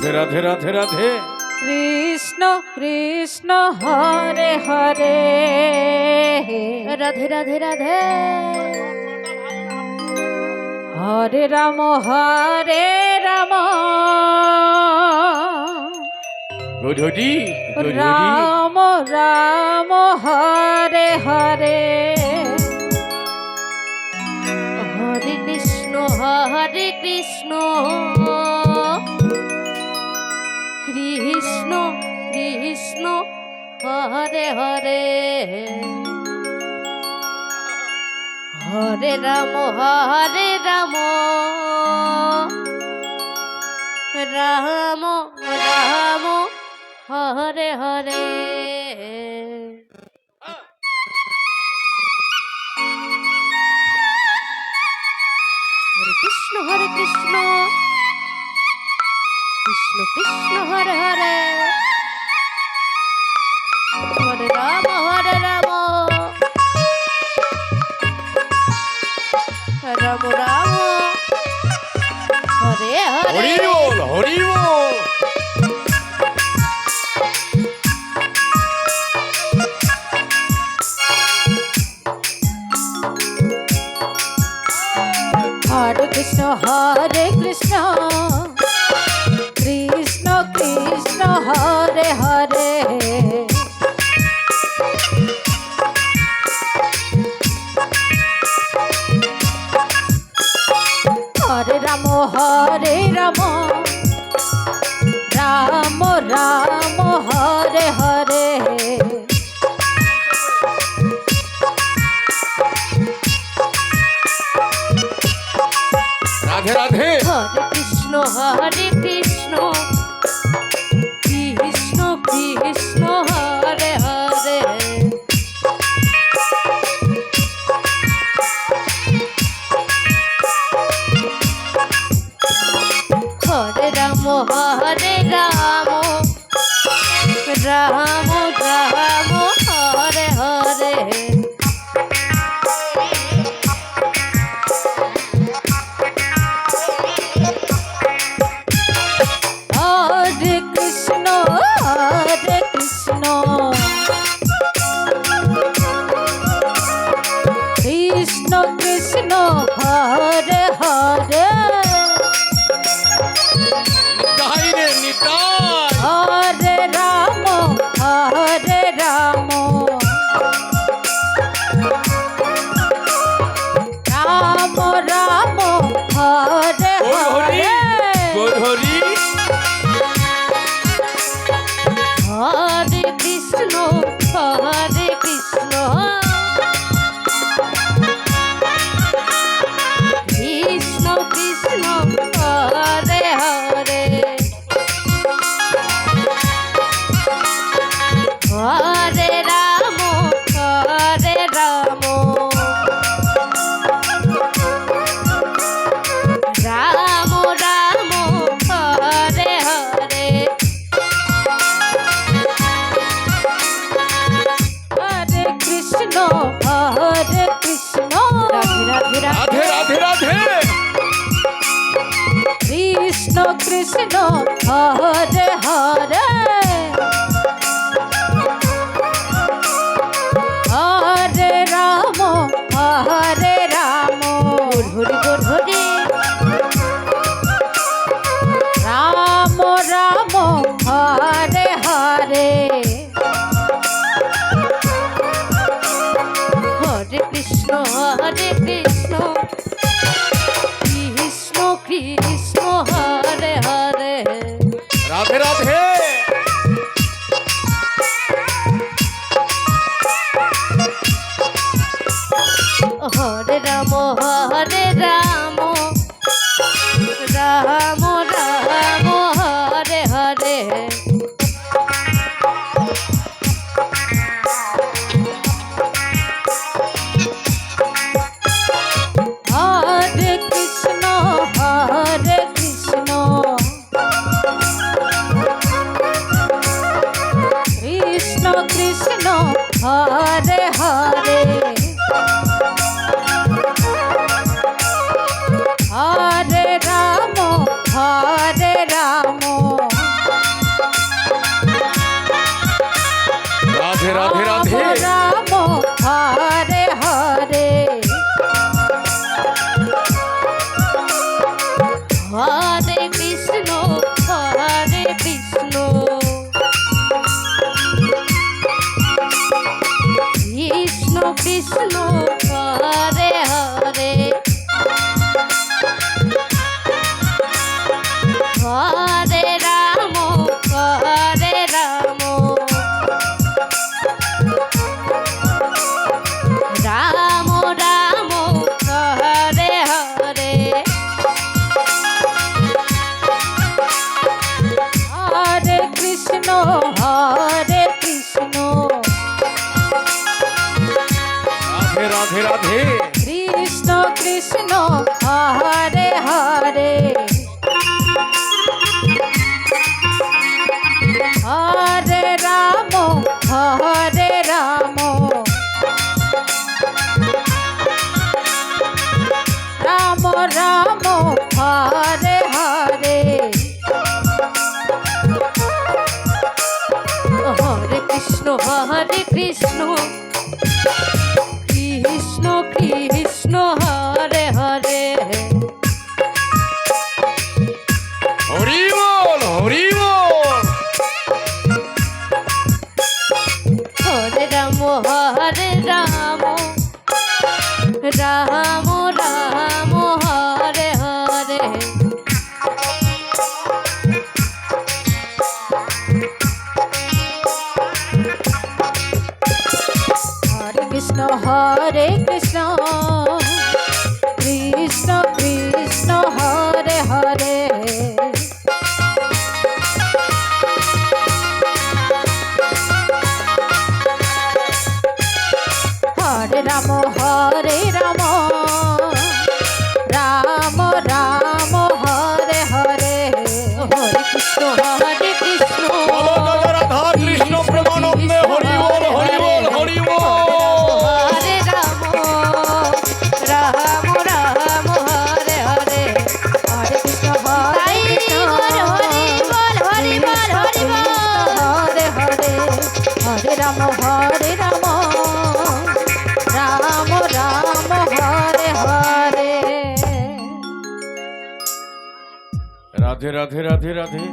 রাধে রাধে রাধে। কৃষ্ণ কৃষ্ণ হরে হরে রাধে রাধে রাধে। হরে রাম গধূলি রাম রাম হরে হরে। হরে কৃষ্ণ কৃষ্ণ কৃষ্ণ হরে হরে। হরে রাম রাম রাম হরে হরে। হরে কৃষ্ণ কৃষ্ণ কৃষ্ণ হরে হরে। হরে রাম রাম রাম হরে হরে। হরি বল হরি বল। হরে কৃষ্ণ কৃষ্ণ কৃষ্ণ হরে হরে। হরে রাম রাম রাম হরে হরে। রাধে রাধে। হরে কৃষ্ণ কৃষ্ণ কৃষ্ণ হরে হরে। হরে রাম রাম রাম হরে হরে। হরে কৃষ্ণ কৃষ্ণ কৃষ্ণ হরে হরে। হরে রাম রাম রাম হরে হরে। হরে কৃষ্ণ কৃষ্ণ কৃষ্ণ হরে হরে। হরে রাম রাম রাম হরে হরে। হরে কৃষ্ণ রাধে রাধে রাধে রাধে রাধে। কৃষ্ণ কৃষ্ণ হরে হরে। হরে রাম হরে হরি রাম রাম হরে হরে। হরে কৃষ্ণ কৃষ্ণ কৃষ্ণ হরে হরে। রাধে রাধে। হরে রাম রাম রাম হরে হরে। হরে কৃষ্ণ কৃষ্ণ কৃষ্ণ হরে হরে। হরে রাম হরে হরে হরে কৃষ্ণ কৃষ্ণ কৃষ্ণ হরে হরে হরি বল হরি বল হরে রাম রাম রাম হরে হরে হরে কৃষ্ণ কৃষ্ণ কৃষ্ণ হরে হরে হরে রাম রাম রাম হরে হরে হরে কৃষ্ণ বলো দাদা রাধা কৃষ্ণ প্রেমানন্দে হরি বল হরি বল হরি বল হরে রাম রাম হরে হরে হরে কৃষ্ণ হরে হরে রাম রাম হরে হরে রাধে রাধে রাধে রাধে